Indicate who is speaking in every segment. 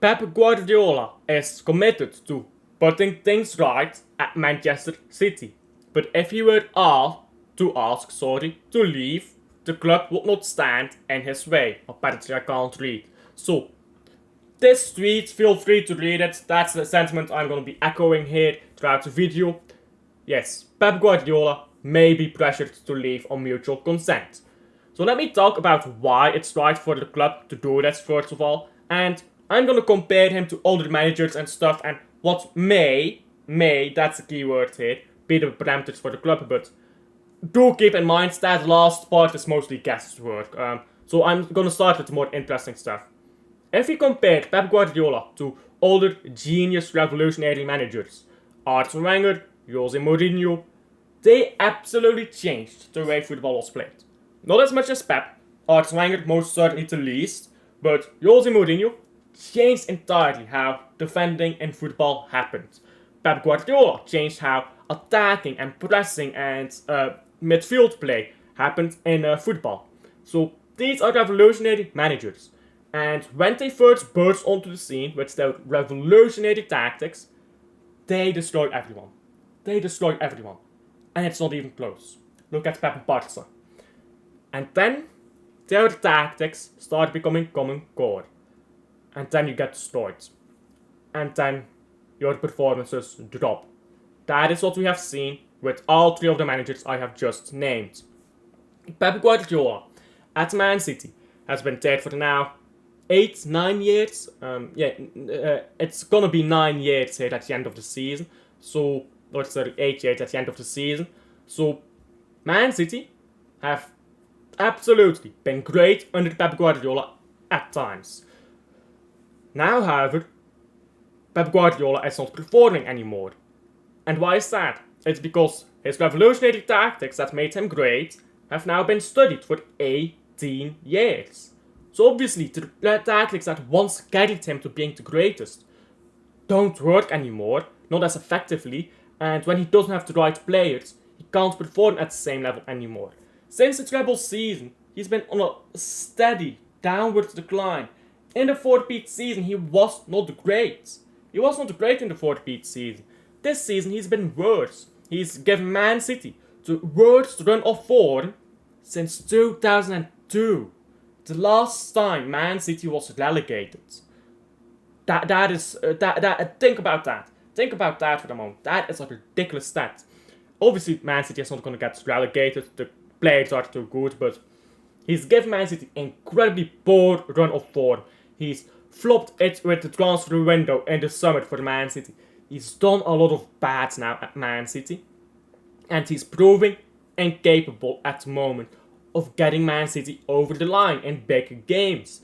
Speaker 1: Pep Guardiola is committed to putting things right at Manchester City. But if he were to leave, the club would not stand in his way. Apparently I can't read. So, this tweet, feel free to read it. That's the sentiment I'm going to be echoing here throughout the video. Yes, Pep Guardiola may be pressured to leave on mutual consent. So let me talk about why it's right for the club to do this first of all, and I'm gonna compare him to other managers and stuff, and what may, that's the key word here, be the parameters for the club, but do keep in mind that last part is mostly guesswork. So I'm gonna start with the more interesting stuff. If we compare Pep Guardiola to older genius revolutionary managers, Arsene Wenger, Jose Mourinho, they absolutely changed the way football was played. Not as much as Pep, Arsene Wenger most certainly the least, but Jose Mourinho changed entirely how defending in football happened. Pep Guardiola changed how attacking and pressing and midfield play happened in football. So these are revolutionary managers. And when they first burst onto the scene with their revolutionary tactics, they destroyed everyone. They destroyed everyone. And it's not even close. Look at Pep and Barca. And then their tactics start becoming common core. And then you get destroyed. And then your performances drop. That is what we have seen with all three of the managers I have just named. Pep Guardiola at Man City has been there for now 8-9 years. It's gonna be 9 years here at the end of the season. So, or sorry, 8 years at the end of the season. So, Man City have absolutely been great under Pep Guardiola at times. Now, however, Pep Guardiola is not performing anymore. And why is that? It's because his revolutionary tactics that made him great have now been studied for 18 years. So obviously, the tactics that once carried him to being the greatest don't work anymore, not as effectively, and when he doesn't have the right players, he can't perform at the same level anymore. Since the treble season, he's been on a steady downward decline. In the four-peat season, he was not great. He was not great in the four-peat season. This season, he's been worse. He's given Man City the worst run of form since 2002. The last time Man City was relegated. Think about that. Think about that for a moment. That is a ridiculous stat. Obviously, Man City is not going to get relegated. The players are too good, but he's given Man City an incredibly poor run of form. He's flopped it with the transfer window in the summer for Man City. He's done a lot of bad now at Man City. And he's proving incapable at the moment of getting Man City over the line in big games.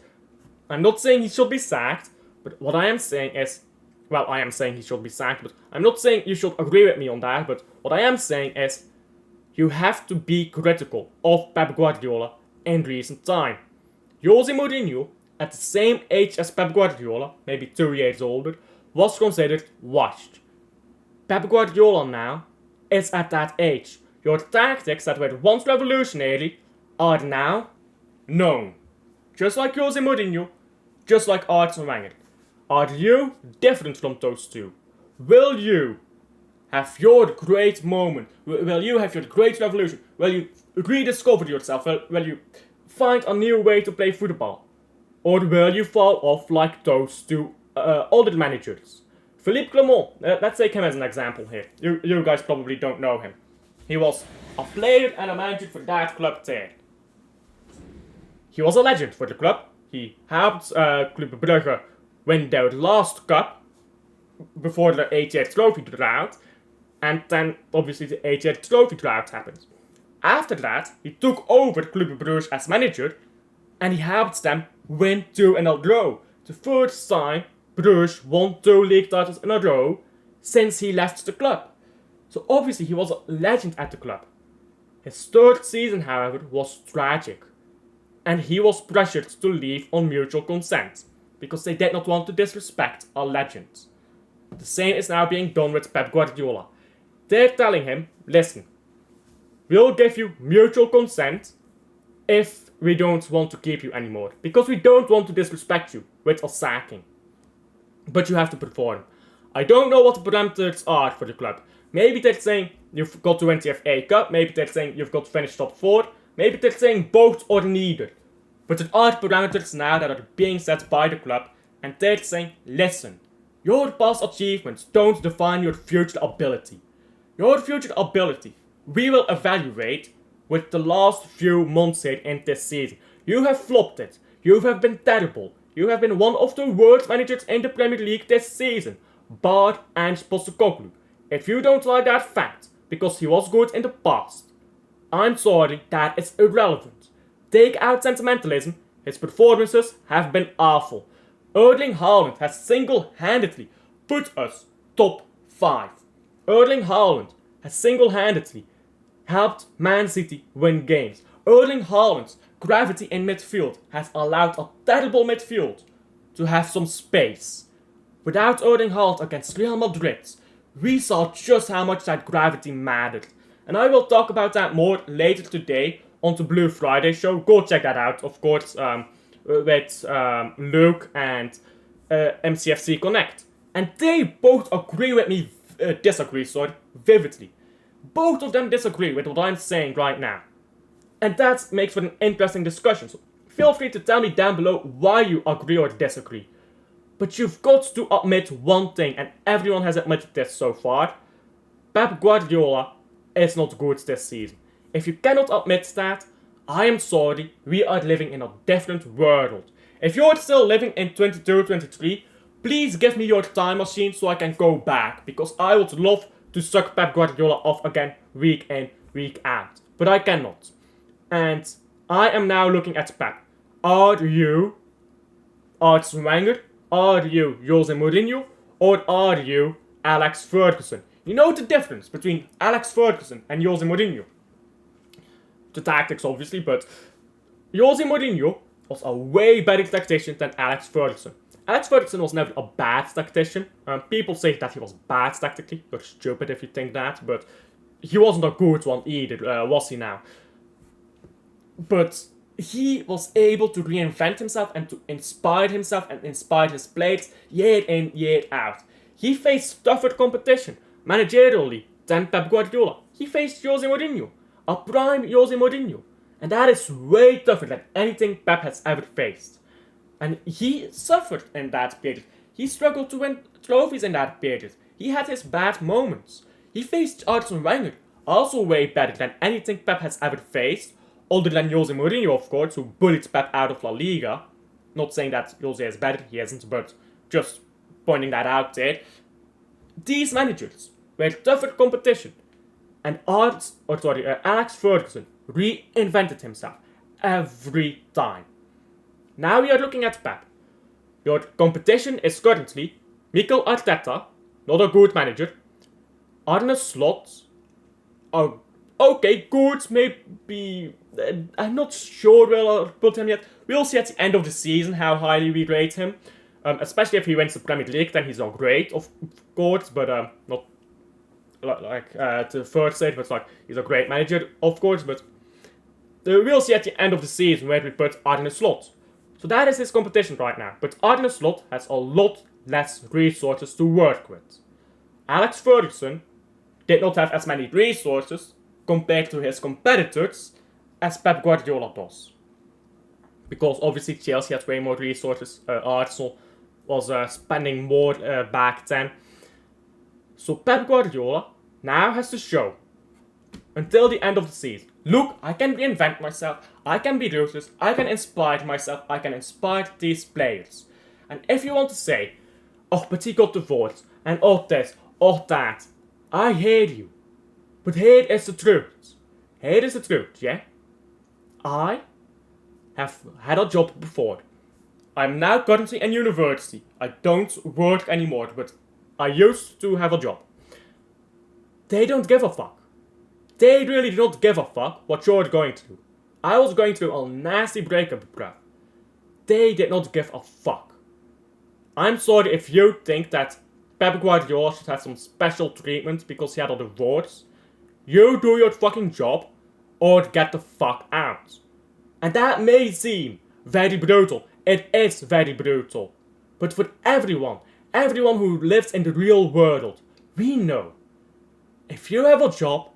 Speaker 1: I'm not saying he should be sacked, but what I am saying is, well, I am saying he should be sacked, but I'm not saying you should agree with me on that, but what I am saying is, you have to be critical of Pep Guardiola in recent time. Jose Mourinho, at the same age as Pep Guardiola, maybe 2 years older, was considered washed. Pep Guardiola now is at that age. Your tactics that were once revolutionary are now known. Just like Jose Mourinho, just like Arsene Wenger. Are you different from those two? Will you have your great moment? Will you have your great revolution? Will you rediscover yourself? Will you find a new way to play football? Or will you fall off like those two older managers? Philippe Clement, let's take him as an example here. You guys probably don't know him. He was a player and a manager for that club there. He was a legend for the club. He helped Club Brugge win their last cup before the 8-year trophy drought. And then, obviously, the 8-year trophy drought happened. After that, he took over Club Brugge as manager and he helped them win 2 in a row. The first time Brugge won 2 league titles in a row since he left the club. So obviously he was a legend at the club. His third season, however, was tragic. And he was pressured to leave on mutual consent, because they did not want to disrespect a legend. The same is now being done with Pep Guardiola. They're telling him, listen, we'll give you mutual consent if we don't want to keep you anymore, because we don't want to disrespect you with a sacking. but you have to perform. I don't know what the parameters are for the club. Maybe they're saying you've got to win the FA Cup, maybe they're saying you've got to finish top 4, maybe they're saying both or neither. But there are parameters now that are being set by the club, and they're saying, listen, your past achievements don't define your future ability. Your future ability, we will evaluate with the last few months here in this season. You have flopped it. You have been terrible. You have been one of the worst managers in the Premier League this season, bar Ange Postecoglou. If you don't like that fact, because he was good in the past, I'm sorry, that is irrelevant. Take out sentimentalism, his performances have been awful. Erling Haaland has single-handedly put us top 5. Erling Haaland has single-handedly helped Man City win games. Erling Haaland's gravity in midfield has allowed a terrible midfield to have some space. Without Erling Haaland against Real Madrid, we saw just how much that gravity mattered. And I will talk about that more later today on the Blue Friday show. Go check that out, of course, with Luke and MCFC Connect. And they both agree with me, vividly. Both of them disagree with what I'm saying right now. And that makes for an interesting discussion. So feel free to tell me down below why you agree or disagree. But you've got to admit one thing, and everyone has admitted this so far. Pep Guardiola is not good this season. If you cannot admit that, I am sorry, we are living in a different world. If you're still living in 22-23, please give me your time machine so I can go back, because I would love to suck Pep Guardiola off again week in, week out. But I cannot. And I am now looking at Pep. Are you Arsene Wenger? Are you Jose Mourinho? Or are you Alex Ferguson? You know the difference between Alex Ferguson and Jose Mourinho? The tactics, obviously, but Jose Mourinho was a way better tactician than Alex Ferguson. Alex Ferguson was never a bad tactician. People say that he was bad tactically. You're stupid if you think that, but he wasn't a good one either, was he now? But he was able to reinvent himself and to inspire himself and inspire his players year in, year out. He faced tougher competition, managerially, than Pep Guardiola. He faced Jose Mourinho, a prime Jose Mourinho. And that is way tougher than anything Pep has ever faced. And he suffered in that period. He struggled to win trophies in that period. He had his bad moments. He faced Arsene Wenger, also way better than anything Pep has ever faced. Older than Jose Mourinho, of course, who bullied Pep out of La Liga. Not saying that Jose is better, he isn't, but just pointing that out there. These managers were tougher competition. And Alex Ferguson reinvented himself every time. Now we are looking at Pep. Your competition is currently Mikel Arteta, not a good manager. Arne Slot, okay, good, maybe. I'm not sure where I'll put him yet. We'll see at the end of the season how highly we rate him. Especially if he wins the Premier League, then he's all great, of course, but not like the first stage, but like he's a great manager, of course, but we'll see at the end of the season where we put Arne Slot. So that is his competition right now, but Arne Slot has a lot less resources to work with. Alex Ferguson did not have as many resources compared to his competitors as Pep Guardiola does. Because obviously Chelsea had way more resources, Arsenal was spending more back then. So Pep Guardiola now has to show, until the end of the season, look, I can reinvent myself, I can be ruthless, I can inspire myself, I can inspire these players. And if you want to say, oh, but he got divorced, and oh this, oh that, I hear you. But here is the truth. Here is the truth, yeah? I have had a job before. I'm now currently in university. I don't work anymore, but I used to have a job. They don't give a fuck. They really do not give a fuck what you're going through. I was going through a nasty breakup, bruh. They did not give a fuck. I'm sorry if you think that Pep Guardiola should have some special treatment because he had a divorce. You do your fucking job or get the fuck out. And that may seem very brutal. It is very brutal. But for everyone everyone who lives in the real world, we know. If you have a job,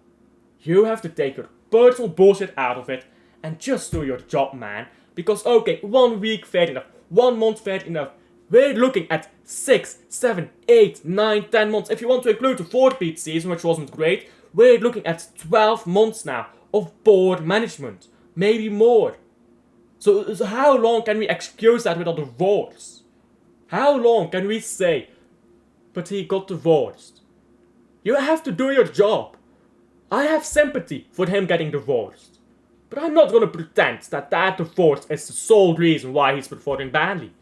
Speaker 1: you have to take your personal bullshit out of it and just do your job, man. Because okay, 1 week fair enough, 1 month fair enough. We're looking at 6, 7, 8, 9, 10 months. If you want to include the 4-peat season, which wasn't great, we're looking at 12 months now of board management. Maybe more. So how long can we excuse that with a divorce? How long can we say, but he got divorced? You have to do your job. I have sympathy for him getting divorced. But I'm not gonna pretend that that divorce is the sole reason why he's performing badly.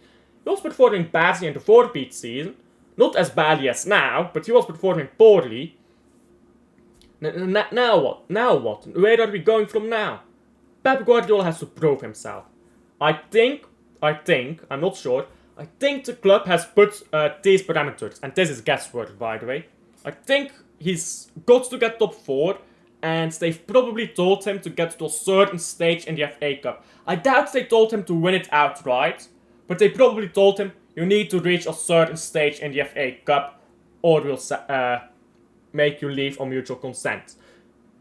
Speaker 1: He was performing badly in the 4-peat season. Not as badly as now, but he was performing poorly. Now what? Now what? Where are we going from now? Pep Guardiola has to prove himself. I think, I'm not sure, I think the club has put these parameters, and this is guesswork by the way. I think he's got to get top 4, and they've probably told him to get to a certain stage in the FA Cup. I doubt they told him to win it outright, but they probably told him you need to reach a certain stage in the FA Cup, or we'll make you leave on mutual consent.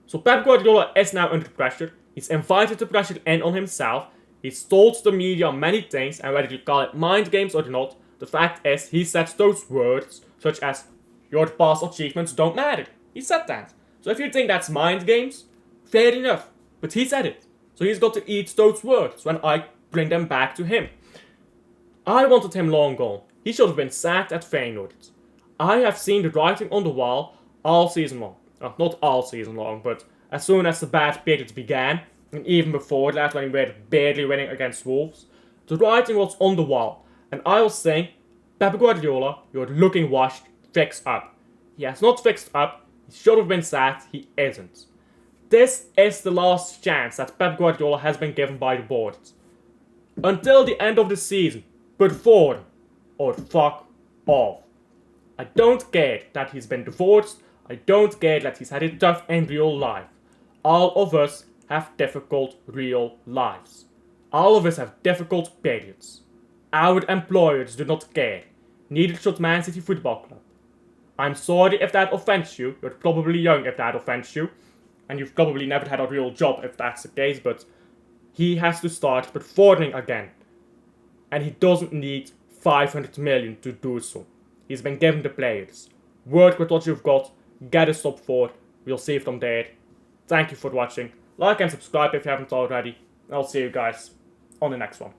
Speaker 1: So Pep Guardiola is now under pressure. He's invited the pressure in on himself. He's told the media many things, and whether you call it mind games or not, the fact is he said those words, such as, your past achievements don't matter. He said that. So if you think that's mind games, fair enough. But he said it. So he's got to eat those words when I bring them back to him. I wanted him long gone. He should have been sacked at Feyenoord. I have seen the writing on the wall all season long. Not all season long, but as soon as the bad period began, and even before that when we were barely winning against Wolves, the writing was on the wall. And I was saying, Pep Guardiola, you're looking washed, fix up. He has not fixed up, he should have been sacked, he isn't. This is the last chance that Pep Guardiola has been given by the board. Until the end of the season, perform or fuck off. I don't care that he's been divorced, I don't care that he's had it tough in real life. All of us have difficult real lives. All of us have difficult periods. Our employers do not care. Neither should Man City Football Club. I'm sorry if that offends you. You're probably young if that offends you. And you've probably never had a real job if that's the case, but he has to start performing again. And he doesn't need 500 million to do so. He's been given the players. Work with what you've got. Get a top 4. We'll see you from there. Thank you for watching. Like and subscribe if you haven't already. I'll see you guys on the next one.